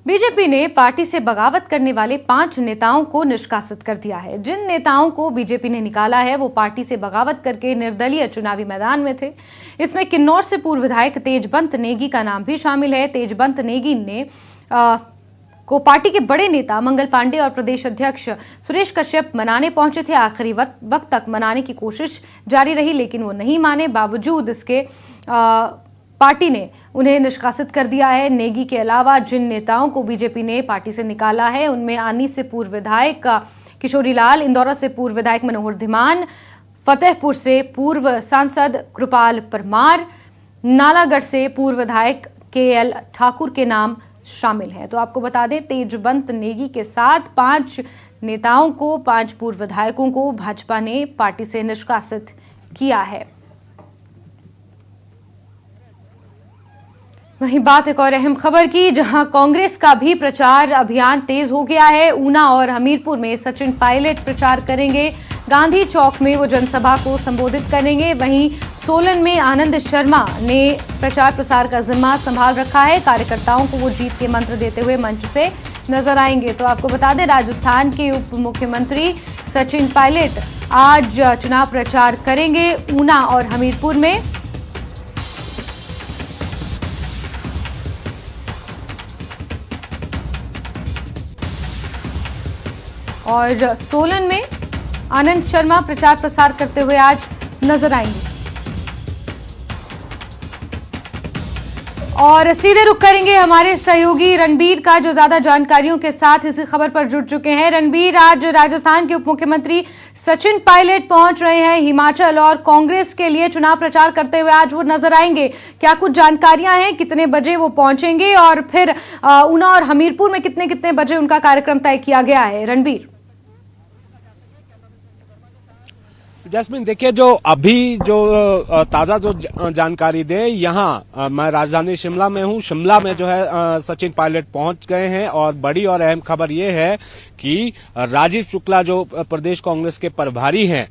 BJP ने party से बगावत करने वाले 5 नेताओं को निष्कासित कर दिया है। जिन नेताओं को बीजेपी ने निकाला है वो पार्टी से बगावत करके निर्दलीय चुनावी मैदान में थे। इसमें किन्नौर से पूर्व विधायक तेजबंत नेगी का नाम भी शामिल है। तेजबंत नेगी ने को पार्टी के बड़े नेता मंगल पांडे और प्रदेश अध्यक्ष सुरेश कश्यप मनाने पहुंचे थे। आखिरी वक्त तक मनाने की कोशिश जारी रही, लेकिन वो नहीं माने। बावजूद इसके पार्टी ने उन्हें निष्कासित कर दिया है। नेगी के अलावा जिन नेताओं को बीजेपी ने पार्टी से निकाला है उनमें आनी से पूर्व विधायक किशोरी लाल, इंदौरा से पूर्व विधायक मनोहर धीमान, फतेहपुर से पूर्व सांसद कृपाल परमार, नालागढ़ से पूर्व विधायक KL ठाकुर के नाम शामिल हैं। तो आपको बता दें, तेजबंत नेगी के साथ 5 नेताओं को, 5 पूर्व विधायकों को भाजपा ने पार्टी से निष्कासित किया है। वहीं बात एक और अहम खबर की, जहां कांग्रेस का भी प्रचार अभियान तेज हो गया है। ऊना और हमीरपुर में सचिन पायलट प्रचार करेंगे। गांधी चौक में वो जनसभा को संबोधित करेंगे। वहीं सोलन में आनंद शर्मा ने प्रचार प्रसार का जिम्मा संभाल रखा है। कार्यकर्ताओं को वो जीत के मंत्र देते हुए मंच से नजर आएंगे। तो आपको बता दें, राजस्थान के उप मुख्यमंत्री सचिन पायलट आज चुनाव प्रचार करेंगे ऊना और हमीरपुर में। और सोलन में आनंद शर्मा प्रचार प्रसार करते हुए आज नजर आएंगे। और सीधे रुख करेंगे हमारे सहयोगी रणबीर का, जो ज्यादा जानकारियों के साथ इसी खबर पर जुड़ चुके हैं। रणबीर, आज राजस्थान के उप मुख्यमंत्री सचिन पायलट पहुंच रहे हैं हिमाचल और कांग्रेस के लिए चुनाव प्रचार करते हुए आज वो नजर आएंगे। क्या कुछ जानकारियां हैं, कितने बजे वो पहुंचेंगे और फिर ऊना और हमीरपुर में कितने बजे उनका कार्यक्रम तय किया गया है? रणबीर। जैस्मिन, देखिए, जो अभी ताज़ा जानकारी दे, यहाँ मैं राजधानी शिमला में हूँ। शिमला में जो है सचिन पायलट पहुंच गए हैं और बड़ी और अहम खबर ये है कि राजीव शुक्ला जो प्रदेश कांग्रेस के प्रभारी हैं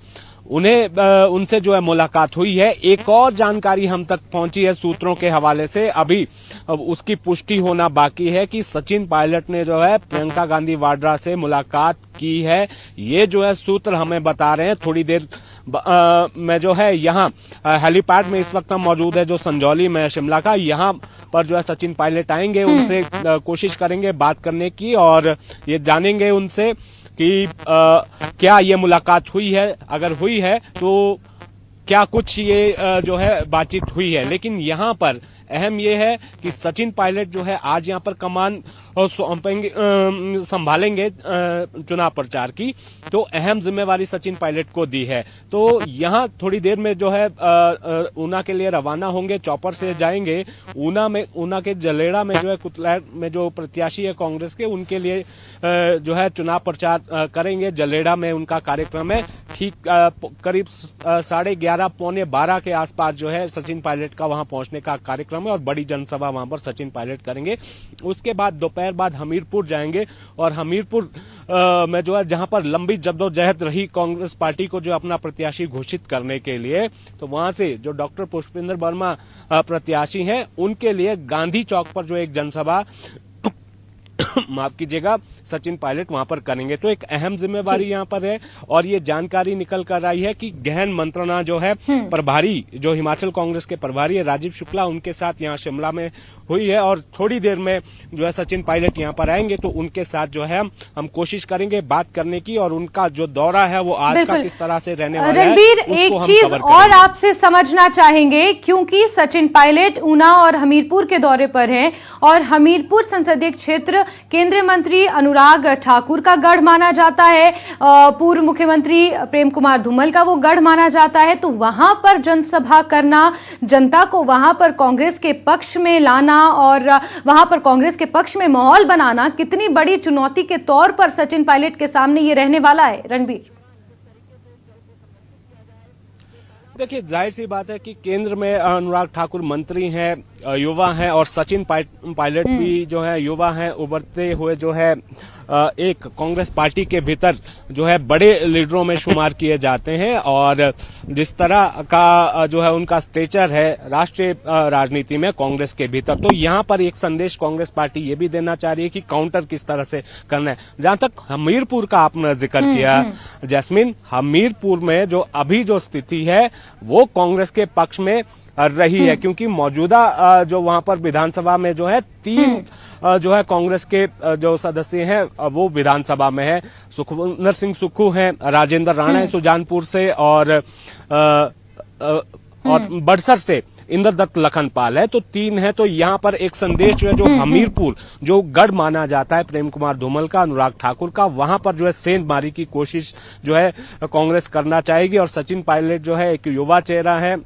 उनसे जो है मुलाकात हुई है। एक और जानकारी हम तक पहुंची है सूत्रों के हवाले से, अभी उसकी पुष्टि होना बाकी है कि सचिन पायलट ने जो है प्रियंका गांधी वाड्रा से मुलाकात की है। ये जो है सूत्र हमें बता रहे हैं। थोड़ी देर में जो है यहाँ हेलीपैड में इस वक्त हम मौजूद है, जो संजौली में शिमला का, यहाँ पर जो है सचिन पायलट आएंगे। उनसे कोशिश करेंगे बात करने की और ये जानेंगे उनसे कि क्या ये मुलाकात हुई है, अगर हुई है तो क्या कुछ ये जो है बातचीत हुई है। लेकिन यहाँ पर अहम ये है कि सचिन पायलट जो है आज यहाँ पर कमान संभालेंगे चुनाव प्रचार की, तो अहम जिम्मेवारी सचिन पायलट को दी है। तो यहाँ थोड़ी देर में जो है ऊना के लिए रवाना होंगे, चौपर से जाएंगे ऊना के जलेड़ा में जो है कुतलैर में जो प्रत्याशी है कांग्रेस के, उनके लिए जो है चुनाव प्रचार करेंगे। जलेड़ा में उनका कार्यक्रम है। ठीक करीब 11:30 पौने 12 के आसपास जो है सचिन पायलट का वहां पहुंचने का कार्यक्रम है और बड़ी जनसभा वहां पर सचिन पायलट करेंगे। उसके बाद दोपहर बाद हमीरपुर जाएंगे और हमीरपुर में जो है जहां पर लंबी जद्दोजहद रही कांग्रेस पार्टी को जो अपना प्रत्याशी घोषित करने के लिए, तो वहां से जो डॉक्टर पुष्पेंद्र वर्मा प्रत्याशी हैं उनके लिए गांधी चौक पर जो एक जनसभा माफ कीजिएगा सचिन पायलट वहां पर करेंगे। तो एक अहम जिम्मेवारी यहाँ पर है और ये जानकारी निकल कर आई है कि गहन मंत्रणा जो है प्रभारी, जो हिमाचल कांग्रेस के प्रभारी है राजीव शुक्ला, उनके साथ यहाँ शिमला में हुई है और थोड़ी देर में जो है सचिन पायलट यहाँ पर आएंगे तो उनके साथ जो है हम कोशिश करेंगे बात करने की और उनका जो दौरा है वो आज का किस तरह से रहने वाला है। रणबीर, एक चीज और आपसे समझना चाहेंगे, क्योंकि सचिन पायलट ऊना और हमीरपुर के दौरे पर हैं और हमीरपुर संसदीय क्षेत्र केंद्रीय मंत्री अनुराग ठाकुर का गढ़ माना जाता है, पूर्व मुख्यमंत्री प्रेम कुमार धूमल का वो गढ़ माना जाता है। तो वहां पर जनसभा करना, जनता को वहां पर कांग्रेस के पक्ष में लाना और वहां पर कांग्रेस के पक्ष में माहौल बनाना कितनी बड़ी चुनौती के तौर पर सचिन पायलट के सामने ये रहने वाला है? रणबीर, देखिए, जाहिर सी बात है कि केंद्र में अनुराग ठाकुर मंत्री हैं, युवा हैं और सचिन पायलट भी जो है युवा हैं, उभरते हुए जो है एक कांग्रेस पार्टी के भीतर जो है बड़े लीडरों में शुमार किए जाते हैं और जिस तरह का जो है उनका स्टेचर है राष्ट्रीय राजनीति में कांग्रेस के भीतर, तो यहाँ पर एक संदेश कांग्रेस पार्टी ये भी देना चाह रही है कि काउंटर किस तरह से करना है। जहां तक हमीरपुर का आपने जिक्र किया जैस्मिन, हमीरपुर में जो अभी जो स्थिति है वो कांग्रेस के पक्ष में रही है, क्योंकि मौजूदा जो वहां पर विधानसभा में जो है 3 जो है कांग्रेस के जो सदस्य हैं वो विधानसभा में है। सुखविंदर सिंह सुक्खू हैं, राजेंद्र राणा है सुजानपुर से और बड़सर से इंद्रदत्त लखनपाल है, तो 3 है। तो यहाँ पर एक संदेश जो है जो हमीरपुर जो गढ़ माना जाता है प्रेम कुमार धूमल का, अनुराग ठाकुर का, वहां पर जो है सेंधमारी की कोशिश जो है कांग्रेस करना चाहेगी। और सचिन पायलट जो है एक युवा चेहरा है,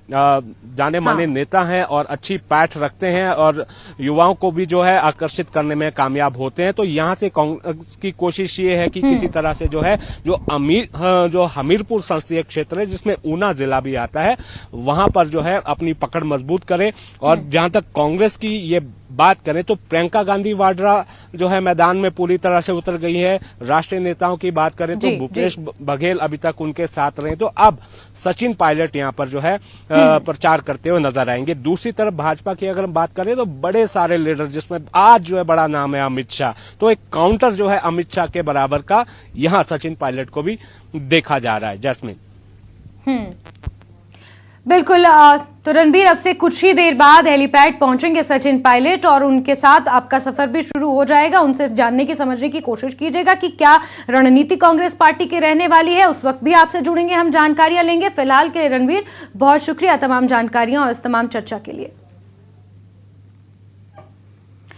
जाने माने नेता हैं और अच्छी पैठ रखते हैं और युवाओं को भी जो है आकर्षित करने में कामयाब होते हैं। तो यहाँ से कांग्रेस की कोशिश ये है कि किसी तरह से जो है जो हमीरपुर संसदीय क्षेत्र है जिसमें ऊना जिला भी आता है वहां पर जो है अपनी पकड़ मजबूत करे। और जहां तक कांग्रेस की ये बात करें तो प्रियंका गांधी वाड्रा जो है मैदान में पूरी तरह से उतर गई है। राष्ट्रीय नेताओं की बात करें तो भूपेश बघेल अभी तक उनके साथ रहे, तो अब सचिन पायलट यहां पर जो है प्रचार करते हुए नजर आएंगे। दूसरी तरफ भाजपा की अगर हम बात करें तो बड़े सारे लीडर जिसमें आज जो है बड़ा नाम है अमित शाह, तो एक काउंटर जो है अमित शाह के बराबर का यहां सचिन पायलट को भी देखा जा रहा है। जैस्मिन बिल्कुल, तो रणबीर अब से कुछ ही देर बाद हेलीपैड पहुंचेंगे सचिन पायलट और उनके साथ आपका सफर भी शुरू हो जाएगा। उनसे जानने की समझने की कोशिश कीजिएगा कि क्या रणनीति कांग्रेस पार्टी की रहने वाली है। उस वक्त भी आपसे जुड़ेंगे, हम जानकारियां लेंगे। फिलहाल के रणबीर बहुत शुक्रिया तमाम जानकारियां और इस तमाम चर्चा के लिए।